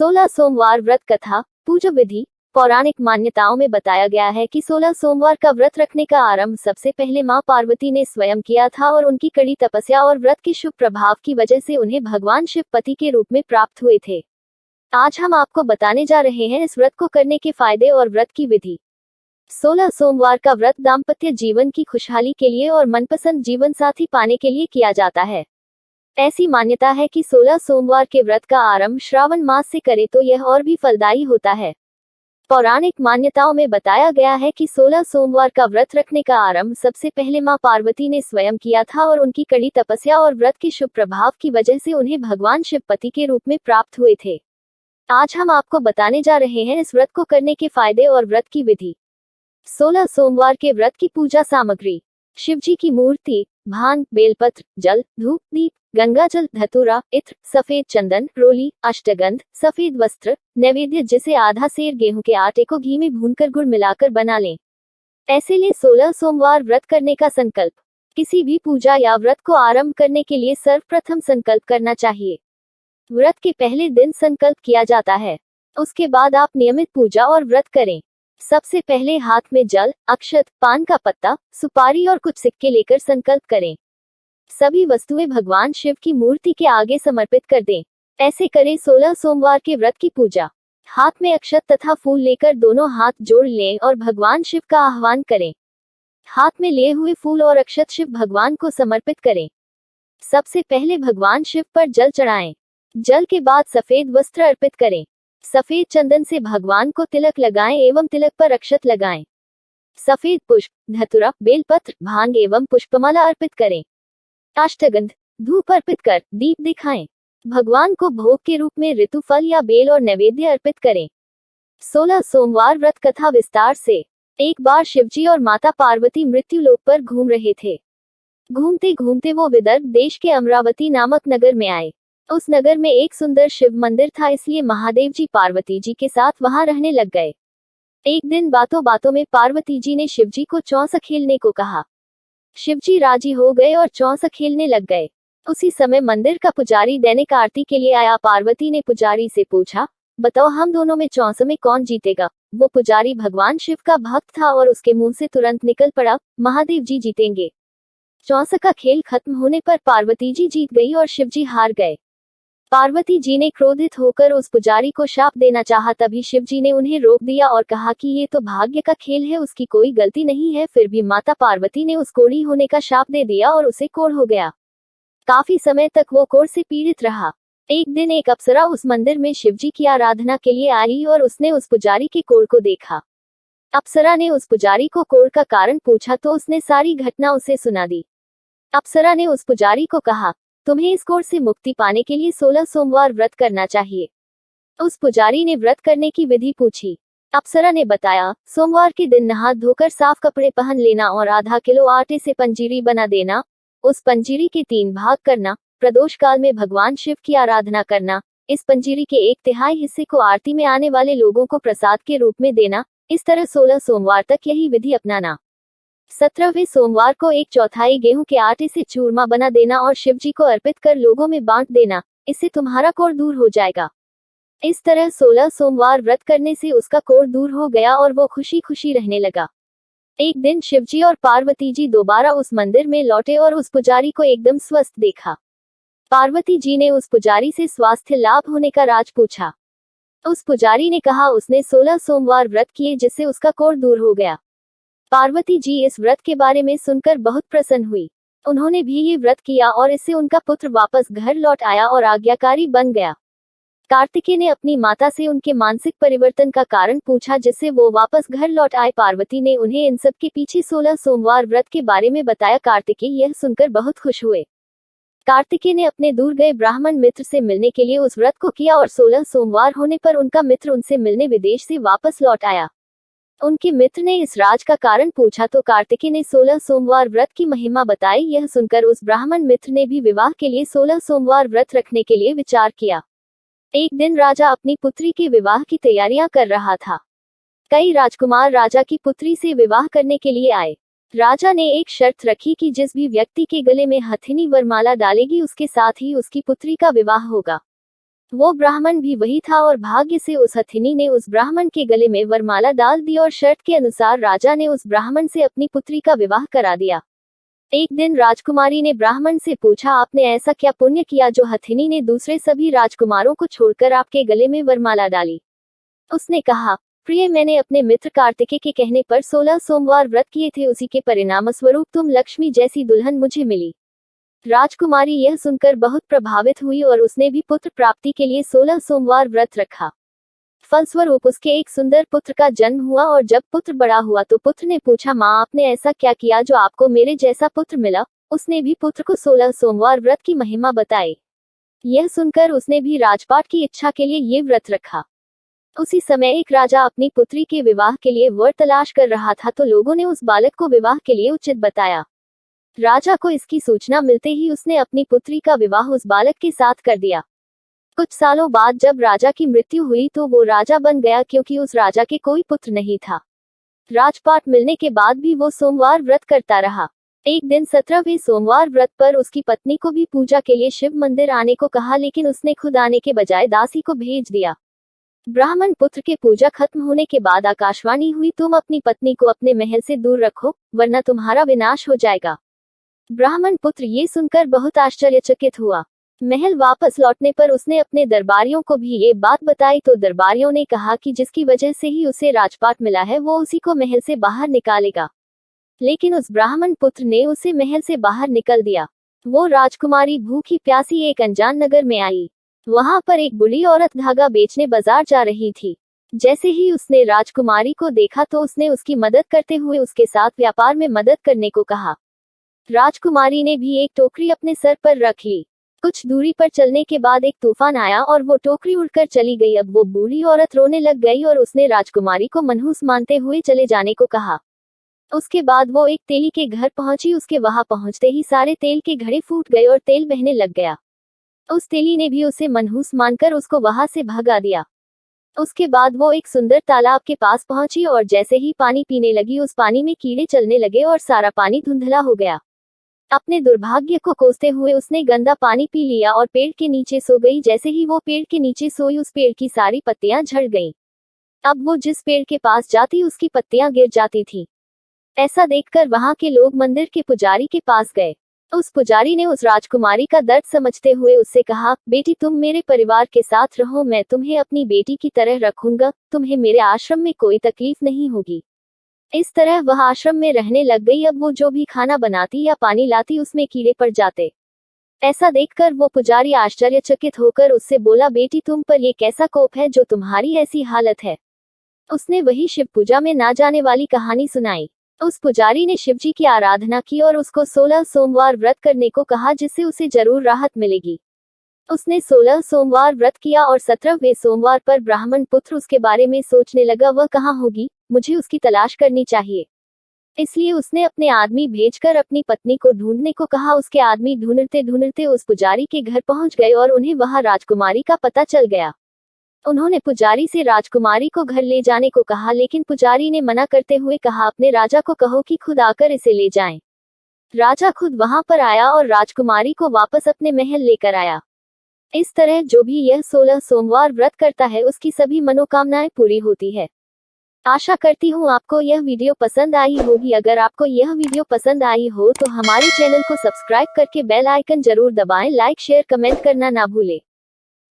16 सोमवार व्रत कथा पूजा विधि। पौराणिक मान्यताओं में बताया गया है कि 16 सोमवार का व्रत रखने का आरंभ सबसे पहले मां पार्वती ने स्वयं किया था और उनकी कड़ी तपस्या और व्रत के शुभ प्रभाव की वजह से उन्हें भगवान शिव पति के रूप में प्राप्त हुए थे। आज हम आपको बताने जा रहे हैं इस व्रत को करने के फायदे और व्रत की विधि। 16 सोमवार का व्रत दाम्पत्य जीवन की खुशहाली के लिए और मनपसंद जीवन साथी पाने के लिए किया जाता है। ऐसी मान्यता है कि 16 सोमवार के व्रत का आरंभ श्रावण मास से करे तो यह और भी फलदायी होता है। पौराणिक मान्यताओं में बताया गया है कि 16 सोमवार का व्रत रखने का आरंभ सबसे पहले मां पार्वती ने स्वयं किया था और उनकी कड़ी तपस्या और व्रत के शुभ प्रभाव की वजह से उन्हें भगवान शिव पति के रूप में प्राप्त हुए थे। आज हम आपको बताने जा रहे हैं इस व्रत को करने के फायदे और व्रत की विधि। 16 सोमवार के व्रत की पूजा सामग्री। शिवजी की मूर्ति, भांग, बेलपत्र, जल, धूप, दीप, गंगा जल, धतूरा, इत्र, सफेद चंदन, रोली, अष्टगंध, सफेद वस्त्र, नैवेद्य जिसे आधा सेर गेहूं के आटे को घी में भूनकर गुड़ मिलाकर बना लें। ऐसे ले 16 सोमवार व्रत करने का संकल्प। किसी भी पूजा या व्रत को आरंभ करने के लिए सर्वप्रथम संकल्प करना चाहिए। व्रत के पहले दिन संकल्प किया जाता है, उसके बाद आप नियमित पूजा और व्रत करें। सबसे पहले हाथ में जल, अक्षत, पान का पत्ता, सुपारी और कुछ सिक्के लेकर संकल्प करें। सभी वस्तुएं भगवान शिव की मूर्ति के आगे समर्पित कर दें। ऐसे करें 16 सोमवार के व्रत की पूजा। हाथ में अक्षत तथा फूल लेकर दोनों हाथ जोड़ लें और भगवान शिव का आह्वान करें। हाथ में लिए हुए फूल और अक्षत शिव भगवान को समर्पित करें। सबसे पहले भगवान शिव पर जल चढ़ाएं। जल के बाद सफेद वस्त्र अर्पित करें। सफेद चंदन से भगवान को तिलक लगाएं एवं तिलक पर अक्षत लगाएं। सफेद पुष्प, धतूरा, बेलपत्र, भांग एवं पुष्पमाला अर्पित करें। अष्टगंध, धूप अर्पित कर दीप दिखाएं। भगवान को भोग के रूप में ऋतु फल या बेल और नैवेद्य अर्पित करें। 16 सोमवार व्रत कथा विस्तार से। एक बार शिवजी और माता पार्वती मृत्यु लोक पर घूम रहे थे। घूमते घूमते वो विदर्भ देश के अमरावती नामक नगर में आए। उस नगर में एक सुंदर शिव मंदिर था, इसलिए महादेव जी पार्वती जी के साथ वहां रहने लग गए। एक दिन बातों बातों में पार्वती जी ने शिवजी को चौसा खेलने को कहा। शिवजी राजी हो गए और चौसा खेलने लग गए। उसी समय मंदिर का पुजारी दैनिक आरती के लिए आया। पार्वती ने पुजारी से पूछा, बताओ हम दोनों में चौसा में कौन जीतेगा। वो पुजारी भगवान शिव का भक्त था और उसके मुंह से तुरंत निकल पड़ा, महादेव जी जीतेंगे। चौसा का खेल खत्म होने पर पार्वती जी जीत गई और शिवजी हार गए। पार्वती जी ने क्रोधित होकर उस पुजारी को शाप देना चाहा, तभी शिवजी ने उन्हें रोक दिया और कहा कि ये तो भाग्य का खेल है, उसकी कोई गलती नहीं है। फिर भी माता पार्वती ने उस कोढ़ी होने का शाप दे दिया और उसे कोढ़ हो गया। काफी समय तक वो कोढ़ से पीड़ित रहा। एक दिन एक अप्सरा उस मंदिर में शिवजी की आराधना के लिए आई और उसने उस पुजारी के कोढ़ को देखा। अप्सरा ने उस पुजारी को कोढ़ का कारण पूछा तो उसने सारी घटना उसे सुना दी। अप्सरा ने उस पुजारी को कहा, तुम्हें इस कोढ़ से मुक्ति पाने के लिए 16 सोमवार व्रत करना चाहिए। उस पुजारी ने व्रत करने की विधि पूछी। अप्सरा ने बताया, सोमवार के दिन नहा धोकर साफ कपड़े पहन लेना और आधा किलो आटे से पंजीरी बना देना। उस पंजीरी के 3 भाग करना। प्रदोष काल में भगवान शिव की आराधना करना। इस पंजीरी के 1/3 हिस्से को आरती में आने वाले लोगों को प्रसाद के रूप में देना। इस तरह 16 सोमवार तक यही विधि अपनाना। 17वें सोमवार को 1/4 गेहूं के आटे से चूरमा बना देना और शिवजी को अर्पित कर लोगों में बांट देना। इससे तुम्हारा कोढ़ दूर हो जाएगा। इस तरह 16 सोमवार व्रत करने से उसका कोढ़ दूर हो गया और वो खुशी खुशी रहने लगा। एक दिन शिवजी और पार्वती जी दोबारा उस मंदिर में लौटे और उस पुजारी को एकदम स्वस्थ देखा। पार्वती जी ने उस पुजारी से स्वास्थ्य लाभ होने का राज पूछा। उस पुजारी ने कहा उसने 16 सोमवार व्रत किए जिससे उसका कोढ़ दूर हो गया। पार्वती जी इस व्रत के बारे में सुनकर बहुत प्रसन्न हुई। उन्होंने भी ये व्रत किया और इससे उनका पुत्र वापस घर लौट आया और आज्ञाकारी बन गया। कार्तिकेय ने अपनी माता से उनके मानसिक परिवर्तन का कारण पूछा जिससे वो वापस घर लौट आए। पार्वती ने उन्हें इन सब के पीछे 16 सोमवार व्रत के बारे में बताया। कार्तिकेय यह सुनकर बहुत खुश हुए। कार्तिकेय ने अपने दूर गए ब्राह्मण मित्र से मिलने के लिए उस व्रत को किया और 16 सोमवार होने पर उनका मित्र उनसे मिलने विदेश से वापस लौट आया। उनके मित्र ने इस राज का कारण पूछा तो कार्तिकेय ने 16 सोमवार व्रत की महिमा बताई। यह सुनकर उस ब्राह्मण मित्र ने भी विवाह के लिए 16 सोमवार व्रत रखने के लिए विचार किया। एक दिन राजा अपनी पुत्री के विवाह की तैयारियां कर रहा था। कई राजकुमार राजा की पुत्री से विवाह करने के लिए आए। राजा ने एक शर्त रखी कि जिस भी व्यक्ति के गले में हथिनी वरमाला डालेगी उसके साथ ही उसकी पुत्री का विवाह होगा। वो ब्राह्मण भी वही था और भाग्य से उस हथिनी ने उस ब्राह्मण के गले में वरमाला डाल दी और शर्त के अनुसार राजा ने उस ब्राह्मण से अपनी पुत्री का विवाह करा दिया। एक दिन राजकुमारी ने ब्राह्मण से पूछा, आपने ऐसा क्या पुण्य किया जो हथिनी ने दूसरे सभी राजकुमारों को छोड़कर आपके गले में वरमाला डाली? उसने कहा, प्रिय, मैंने अपने मित्र कार्तिकेय के कहने पर 16 सोमवार व्रत किए थे, उसी के परिणामस्वरूप तुम लक्ष्मी जैसी दुल्हन मुझे मिली। राजकुमारी यह सुनकर बहुत प्रभावित हुई और उसने भी पुत्र प्राप्ति के लिए 16 सोमवार व्रत रखा। फलस्वरूप उसके एक सुंदर पुत्र का जन्म हुआ और जब पुत्र बड़ा हुआ तो पुत्र ने पूछा, माँ, आपने ऐसा क्या किया जो आपको मेरे जैसा पुत्र मिला? उसने भी पुत्र को 16 सोमवार व्रत की महिमा बताई। यह सुनकर उसने भी राजपाट की इच्छा के लिए ये व्रत रखा। उसी समय एक राजा अपनी पुत्री के विवाह के लिए वर तलाश कर रहा था तो लोगों ने उस बालक को विवाह के लिए उचित बताया। राजा को इसकी सूचना मिलते ही उसने अपनी पुत्री का विवाह उस बालक के साथ कर दिया। कुछ सालों बाद जब राजा की मृत्यु हुई तो वो राजा बन गया क्योंकि उस राजा के कोई पुत्र नहीं था। राजपाट मिलने के बाद भी वो सोमवार व्रत करता रहा। एक दिन 17वें सोमवार व्रत पर उसकी पत्नी को भी पूजा के लिए शिव मंदिर आने को कहा, लेकिन उसने खुद आने के बजाय दासी को भेज दिया। ब्राह्मण पुत्र के पूजा खत्म होने के बाद आकाशवाणी हुई, तुम अपनी पत्नी को अपने महल से दूर रखो वरना तुम्हारा विनाश हो जाएगा। ब्राह्मण पुत्र ये सुनकर बहुत आश्चर्यचकित हुआ। महल वापस लौटने पर उसने अपने दरबारियों को भी ये बात बताई तो दरबारियों ने कहा कि जिसकी वजह से ही उसे राजपाट मिला है वो उसी को महल से बाहर निकालेगा। लेकिन उस ब्राह्मण पुत्र ने उसे महल से बाहर निकल दिया। वो राजकुमारी भूखी प्यासी एक अनजान नगर में आई। वहां पर एक बूढ़ी औरत धागा बेचने बाजार जा रही थी। जैसे ही उसने राजकुमारी को देखा तो उसने उसकी मदद करते हुए उसके साथ व्यापार में मदद करने को कहा। राजकुमारी ने भी एक टोकरी अपने सर पर रख ली। कुछ दूरी पर चलने के बाद एक तूफान आया और वो टोकरी उड़कर चली गई। अब वो बूढ़ी औरत रोने लग गई और उसने राजकुमारी को मनहूस मानते हुए चले जाने को कहा। उसके बाद वो एक तेली के घर पहुंची। उसके वहां पहुंचते ही सारे तेल के घड़े फूट गए और तेल बहने लग गया। उस तेली ने भी उसे मनहूस मानकर उसको वहां से भगा दिया। उसके बाद वो एक सुंदर तालाब के पास पहुंची और जैसे ही पानी पीने लगी उस पानी में कीड़े चलने लगे और सारा पानी धुंधला हो गया। अपने दुर्भाग्य को कोसते हुए उसने गंदा पानी पी लिया और पेड़ के नीचे सो गई। जैसे ही वो पेड़ के नीचे सोई उस पेड़ की सारी पत्तियां झड़ गईं। अब वो जिस पेड़ के पास जाती उसकी पत्तियां गिर जाती थी। ऐसा देखकर वहां के लोग मंदिर के पुजारी के पास गए। उस पुजारी ने उस राजकुमारी का दर्द समझते हुए उससे कहा, बेटी, तुम मेरे परिवार के साथ रहो, मैं तुम्हें अपनी बेटी की तरह रखूंगा, तुम्हें मेरे आश्रम में कोई तकलीफ नहीं होगी। इस तरह वह आश्रम में रहने लग गई। अब वो जो भी खाना बनाती या पानी लाती उसमें कीड़े पड़ जाते। ऐसा देखकर वो पुजारी आश्चर्यचकित होकर उससे बोला, बेटी, तुम पर ये कैसा कोप है जो तुम्हारी ऐसी हालत है? उसने वही शिव पूजा में ना जाने वाली कहानी सुनाई। उस पुजारी ने शिवजी की आराधना की और उसको 16 सोमवार व्रत करने को कहा जिससे उसे जरूर राहत मिलेगी। उसने 16 सोमवार व्रत किया और 17वें सोमवार पर ब्राह्मण पुत्र उसके बारे में सोचने लगा, वह कहाँ होगी, मुझे उसकी तलाश करनी चाहिए। इसलिए उसने अपने आदमी भेजकर अपनी पत्नी को ढूंढने को कहा। उसके आदमी ढूंढते ढूंढते उस पुजारी के घर पहुंच गए और उन्हें वहां राजकुमारी का पता चल गया। उन्होंने पुजारी से राजकुमारी को घर ले जाने को कहा, लेकिन पुजारी ने मना करते हुए कहा, अपने राजा को कहो कि खुद आकर इसे ले जाएं। राजा खुद वहां पर आया और राजकुमारी को वापस अपने महल लेकर आया। इस तरह जो भी यह 16 सोमवार व्रत करता है उसकी सभी मनोकामनाएं पूरी होती है। आशा करती हूँ आपको यह वीडियो पसंद आई होगी। अगर आपको यह वीडियो पसंद आई हो तो हमारे चैनल को सब्सक्राइब करके बेल आइकन जरूर दबाएं। लाइक, शेयर, कमेंट करना ना भूलें।